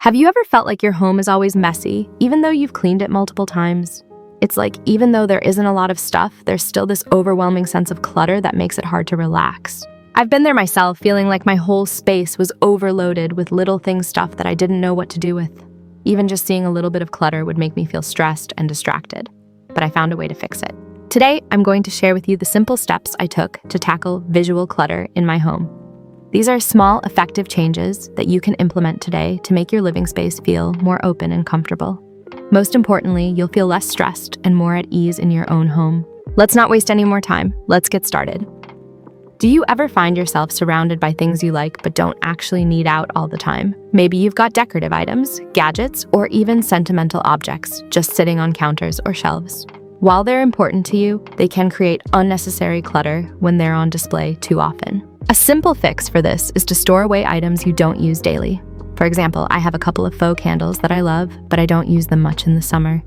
Have you ever felt like your home is always messy, even though you've cleaned it multiple times? It's like even though there isn't a lot of stuff, there's still this overwhelming sense of clutter that makes it hard to relax. I've been there myself, feeling like my whole space was overloaded with little things stuff that I didn't know what to do with. Even just seeing a little bit of clutter would make me feel stressed and distracted. But I found a way to fix it. Today, I'm going to share with you the simple steps I took to tackle visual clutter in my home. These are small, effective changes that you can implement today to make your living space feel more open and comfortable. Most importantly, you'll feel less stressed and more at ease in your own home. Let's not waste any more time. Let's get started. Do you ever find yourself surrounded by things you like but don't actually need out all the time? Maybe you've got decorative items, gadgets, or even sentimental objects just sitting on counters or shelves. While they're important to you, they can create unnecessary clutter when they're on display too often. A simple fix for this is to store away items you don't use daily. For example, I have a couple of faux candles that I love, but I don't use them much in the summer.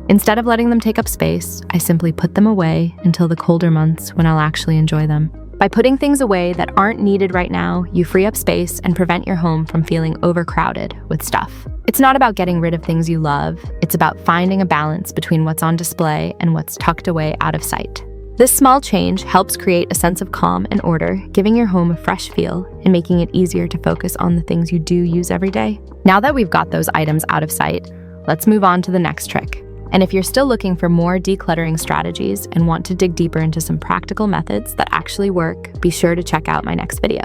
Instead of letting them take up space, I simply put them away until the colder months when I'll actually enjoy them. By putting things away that aren't needed right now, you free up space and prevent your home from feeling overcrowded with stuff. It's not about getting rid of things you love, it's about finding a balance between what's on display and what's tucked away out of sight. This small change helps create a sense of calm and order, giving your home a fresh feel and making it easier to focus on the things you do use every day. Now that we've got those items out of sight, let's move on to the next trick. And if you're still looking for more decluttering strategies and want to dig deeper into some practical methods that actually work, be sure to check out my next video.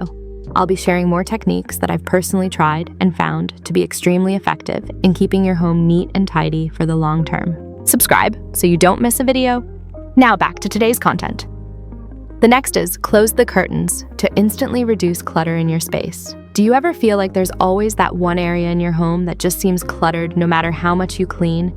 I'll be sharing more techniques that I've personally tried and found to be extremely effective in keeping your home neat and tidy for the long term. Subscribe so you don't miss a video. Now back to today's content. The next is close the curtains to instantly reduce clutter in your space. Do you ever feel like there's always that one area in your home that just seems cluttered no matter how much you clean?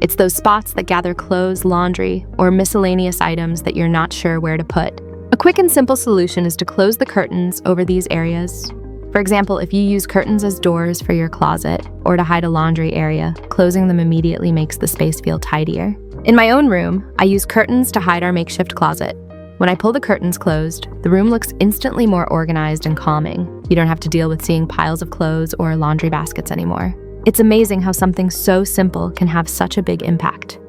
It's those spots that gather clothes, laundry, or miscellaneous items that you're not sure where to put. A quick and simple solution is to close the curtains over these areas. For example, if you use curtains as doors for your closet or to hide a laundry area, closing them immediately makes the space feel tidier. In my own room, I use curtains to hide our makeshift closet. When I pull the curtains closed, the room looks instantly more organized and calming. You don't have to deal with seeing piles of clothes or laundry baskets anymore. It's amazing how something so simple can have such a big impact.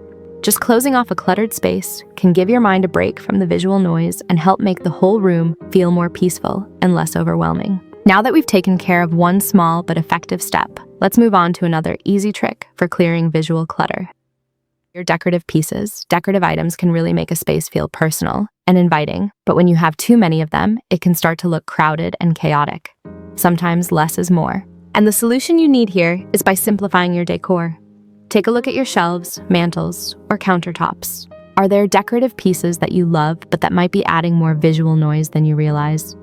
Just closing off a cluttered space can give your mind a break from the visual noise and help make the whole room feel more peaceful and less overwhelming. Now that we've taken care of one small but effective step, let's move on to another easy trick for clearing visual clutter. Your decorative pieces, decorative items can really make a space feel personal and inviting, but when you have too many of them, it can start to look crowded and chaotic. Sometimes less is more. And the solution you need here is by simplifying your decor. Take a look at your shelves, mantels, or countertops. Are there decorative pieces that you love but that might be adding more visual noise than you realize?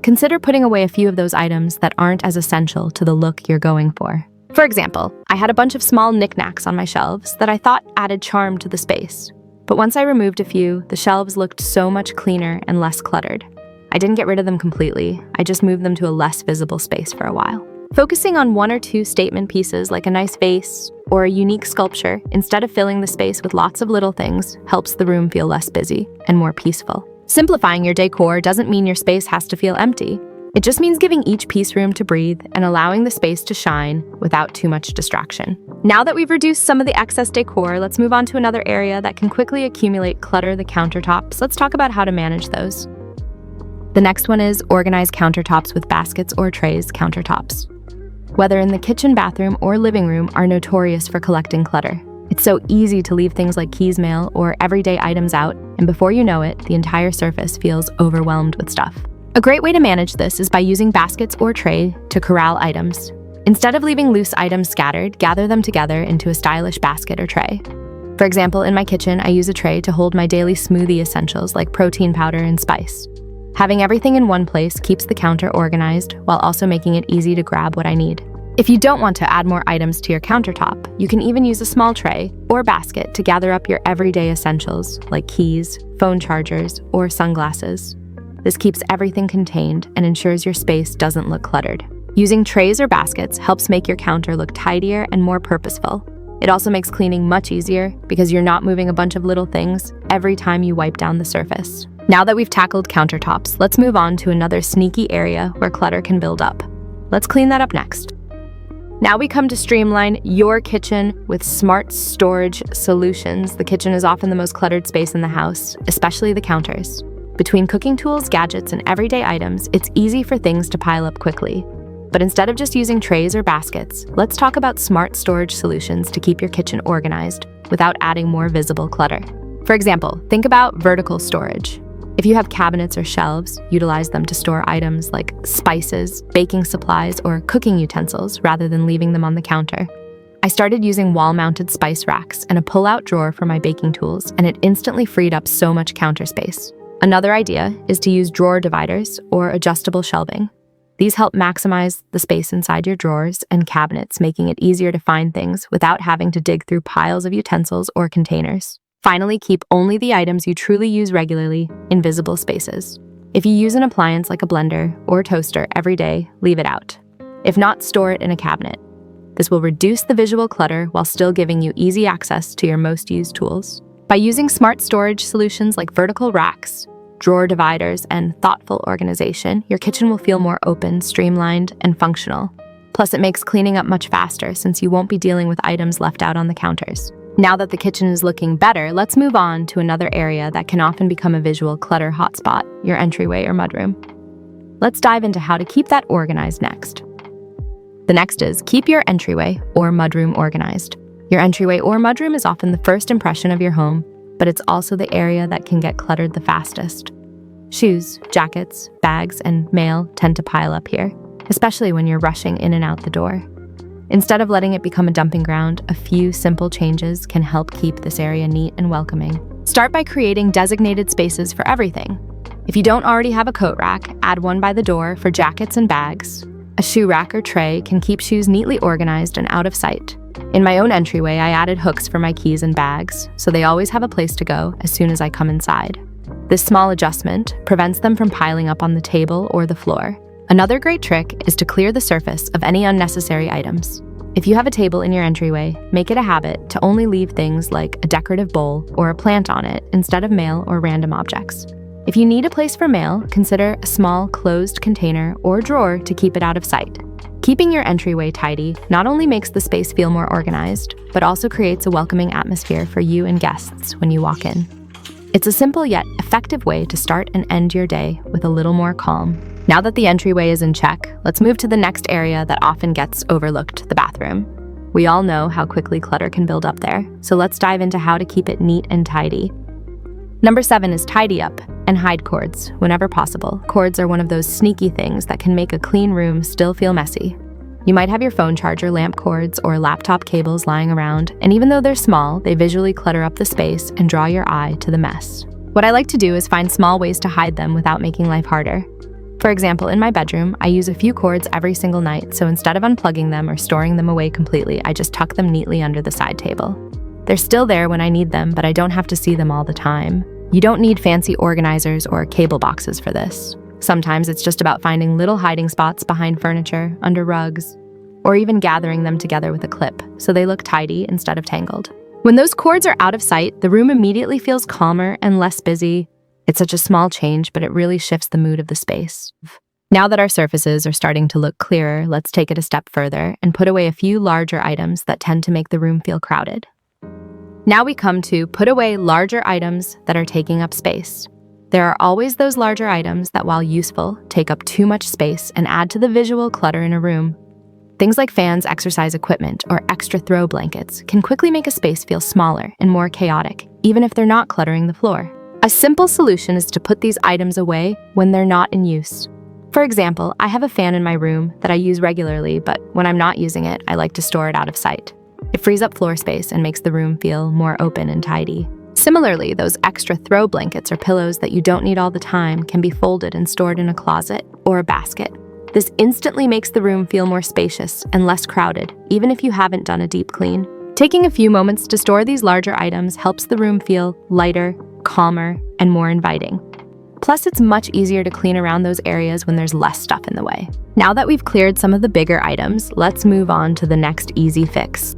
Consider putting away a few of those items that aren't as essential to the look you're going for. For example, I had a bunch of small knickknacks on my shelves that I thought added charm to the space. But once I removed a few, the shelves looked so much cleaner and less cluttered. I didn't get rid of them completely, I just moved them to a less visible space for a while. Focusing on one or two statement pieces like a nice vase or a unique sculpture instead of filling the space with lots of little things helps the room feel less busy and more peaceful. Simplifying your decor doesn't mean your space has to feel empty. It just means giving each piece room to breathe and allowing the space to shine without too much distraction. Now that we've reduced some of the excess decor, let's move on to another area that can quickly accumulate clutter: the countertops. Let's talk about how to manage those. The next one is organize countertops with baskets or trays. Countertops, whether in the kitchen, bathroom, or living room, are notorious for collecting clutter. It's so easy to leave things like keys, mail, or everyday items out, and before you know it, the entire surface feels overwhelmed with stuff. A great way to manage this is by using baskets or tray to corral items. Instead of leaving loose items scattered, gather them together into a stylish basket or tray. For example, in my kitchen, I use a tray to hold my daily smoothie essentials like protein powder and spice. Having everything in one place keeps the counter organized while also making it easy to grab what I need. If you don't want to add more items to your countertop, you can even use a small tray or basket to gather up your everyday essentials like keys, phone chargers, or sunglasses. This keeps everything contained and ensures your space doesn't look cluttered. Using trays or baskets helps make your counter look tidier and more purposeful. It also makes cleaning much easier because you're not moving a bunch of little things every time you wipe down the surface. Now that we've tackled countertops, let's move on to another sneaky area where clutter can build up. Let's clean that up next. Now we come to streamline your kitchen with smart storage solutions. The kitchen is often the most cluttered space in the house, especially the counters. Between cooking tools, gadgets, and everyday items, it's easy for things to pile up quickly. But instead of just using trays or baskets, let's talk about smart storage solutions to keep your kitchen organized without adding more visible clutter. For example, think about vertical storage. If you have cabinets or shelves, utilize them to store items like spices, baking supplies, or cooking utensils rather than leaving them on the counter. I started using wall-mounted spice racks and a pull-out drawer for my baking tools, and it instantly freed up so much counter space. Another idea is to use drawer dividers or adjustable shelving. These help maximize the space inside your drawers and cabinets, making it easier to find things without having to dig through piles of utensils or containers. Finally, keep only the items you truly use regularly in visible spaces. If you use an appliance like a blender or toaster every day, leave it out. If not, store it in a cabinet. This will reduce the visual clutter while still giving you easy access to your most used tools. By using smart storage solutions like vertical racks, drawer dividers, and thoughtful organization, your kitchen will feel more open, streamlined, and functional. Plus, it makes cleaning up much faster since you won't be dealing with items left out on the counters. Now that the kitchen is looking better, let's move on to another area that can often become a visual clutter hotspot, your entryway or mudroom. Let's dive into how to keep that organized next. The next is keep your entryway or mudroom organized. Your entryway or mudroom is often the first impression of your home, but it's also the area that can get cluttered the fastest. Shoes, jackets, bags, and mail tend to pile up here, especially when you're rushing in and out the door. Instead of letting it become a dumping ground, a few simple changes can help keep this area neat and welcoming. Start by creating designated spaces for everything. If you don't already have a coat rack, add one by the door for jackets and bags. A shoe rack or tray can keep shoes neatly organized and out of sight. In my own entryway, I added hooks for my keys and bags, so they always have a place to go as soon as I come inside. This small adjustment prevents them from piling up on the table or the floor. Another great trick is to clear the surface of any unnecessary items. If you have a table in your entryway, make it a habit to only leave things like a decorative bowl or a plant on it instead of mail or random objects. If you need a place for mail, consider a small closed container or drawer to keep it out of sight. Keeping your entryway tidy not only makes the space feel more organized, but also creates a welcoming atmosphere for you and guests when you walk in. It's a simple yet effective way to start and end your day with a little more calm. Now that the entryway is in check, let's move to the next area that often gets overlooked, the bathroom. We all know how quickly clutter can build up there, so let's dive into how to keep it neat and tidy. Number 7 is tidy up and hide cords whenever possible. Cords are one of those sneaky things that can make a clean room still feel messy. You might have your phone charger, lamp cords, or laptop cables lying around, and even though they're small, they visually clutter up the space and draw your eye to the mess. What I like to do is find small ways to hide them without making life harder. For example, in my bedroom, I use a few cords every single night, so instead of unplugging them or storing them away completely, I just tuck them neatly under the side table. They're still there when I need them, but I don't have to see them all the time. You don't need fancy organizers or cable boxes for this. Sometimes it's just about finding little hiding spots behind furniture, under rugs, or even gathering them together with a clip so they look tidy instead of tangled. When those cords are out of sight, the room immediately feels calmer and less busy. It's such a small change, but it really shifts the mood of the space. Now that our surfaces are starting to look clearer, let's take it a step further and put away a few larger items that tend to make the room feel crowded. Now we come to put away larger items that are taking up space. There are always those larger items that, while useful, take up too much space and add to the visual clutter in a room. Things like fans, exercise equipment, or extra throw blankets can quickly make a space feel smaller and more chaotic, even if they're not cluttering the floor. A simple solution is to put these items away when they're not in use. For example, I have a fan in my room that I use regularly, but when I'm not using it, I like to store it out of sight. It frees up floor space and makes the room feel more open and tidy. Similarly, those extra throw blankets or pillows that you don't need all the time can be folded and stored in a closet or a basket. This instantly makes the room feel more spacious and less crowded, even if you haven't done a deep clean. Taking a few moments to store these larger items helps the room feel lighter, calmer, and more inviting. Plus, it's much easier to clean around those areas when there's less stuff in the way. Now that we've cleared some of the bigger items, let's move on to the next easy fix.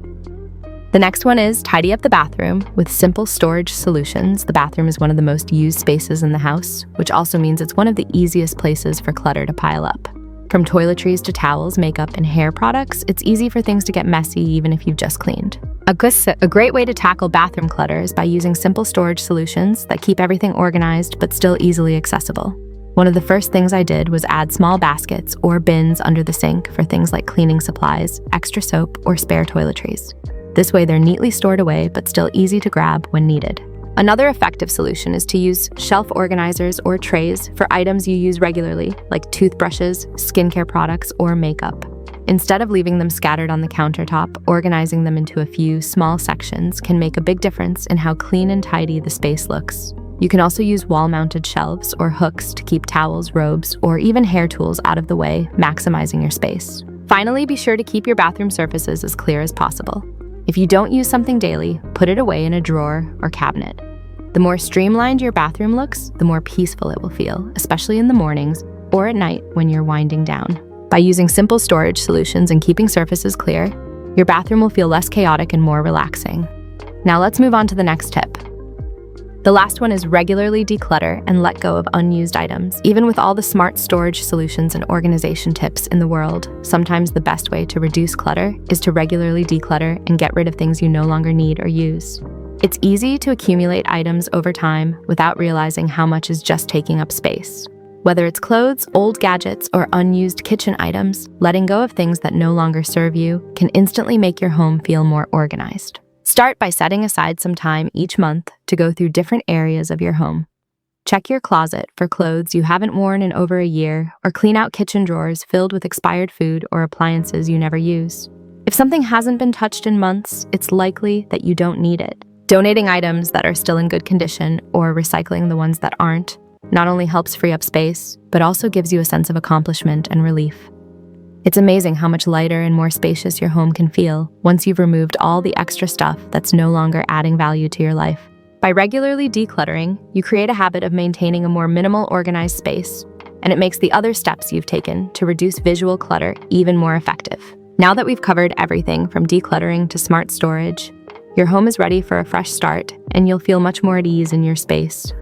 The next one is tidy up the bathroom with simple storage solutions. The bathroom is one of the most used spaces in the house, which also means it's one of the easiest places for clutter to pile up. From toiletries to towels, makeup, and hair products, it's easy for things to get messy even if you've just cleaned. A great way to tackle bathroom clutter is by using simple storage solutions that keep everything organized but still easily accessible. One of the first things I did was add small baskets or bins under the sink for things like cleaning supplies, extra soap, or spare toiletries. This way they're neatly stored away but still easy to grab when needed. Another effective solution is to use shelf organizers or trays for items you use regularly, like toothbrushes, skincare products, or makeup. Instead of leaving them scattered on the countertop, organizing them into a few small sections can make a big difference in how clean and tidy the space looks. You can also use wall-mounted shelves or hooks to keep towels, robes, or even hair tools out of the way, maximizing your space. Finally, be sure to keep your bathroom surfaces as clear as possible. If you don't use something daily, put it away in a drawer or cabinet. The more streamlined your bathroom looks, the more peaceful it will feel, especially in the mornings or at night when you're winding down. By using simple storage solutions and keeping surfaces clear, your bathroom will feel less chaotic and more relaxing. Now let's move on to the next tip. The last one is regularly declutter and let go of unused items. Even with all the smart storage solutions and organization tips in the world, sometimes the best way to reduce clutter is to regularly declutter and get rid of things you no longer need or use. It's easy to accumulate items over time without realizing how much is just taking up space. Whether it's clothes, old gadgets, or unused kitchen items, letting go of things that no longer serve you can instantly make your home feel more organized. Start by setting aside some time each month to go through different areas of your home. Check your closet for clothes you haven't worn in over a year, or clean out kitchen drawers filled with expired food or appliances you never use. If something hasn't been touched in months, it's likely that you don't need it. Donating items that are still in good condition or recycling the ones that aren't not only helps free up space, but also gives you a sense of accomplishment and relief. It's amazing how much lighter and more spacious your home can feel once you've removed all the extra stuff that's no longer adding value to your life. By regularly decluttering, you create a habit of maintaining a more minimal, organized space, and it makes the other steps you've taken to reduce visual clutter even more effective. Now that we've covered everything from decluttering to smart storage, your home is ready for a fresh start, and you'll feel much more at ease in your space.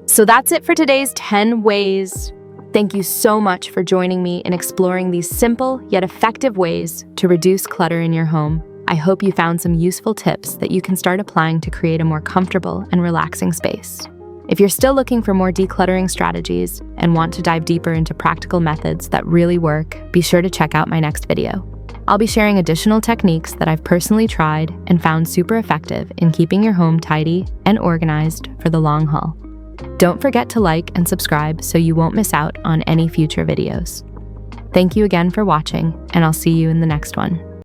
So that's it for today's 10 ways. Thank you so much for joining me in exploring these simple yet effective ways to reduce clutter in your home. I hope you found some useful tips that you can start applying to create a more comfortable and relaxing space. If you're still looking for more decluttering strategies and want to dive deeper into practical methods that really work, be sure to check out my next video. I'll be sharing additional techniques that I've personally tried and found super effective in keeping your home tidy and organized for the long haul. Don't forget to like and subscribe so you won't miss out on any future videos. Thank you again for watching, and I'll see you in the next one.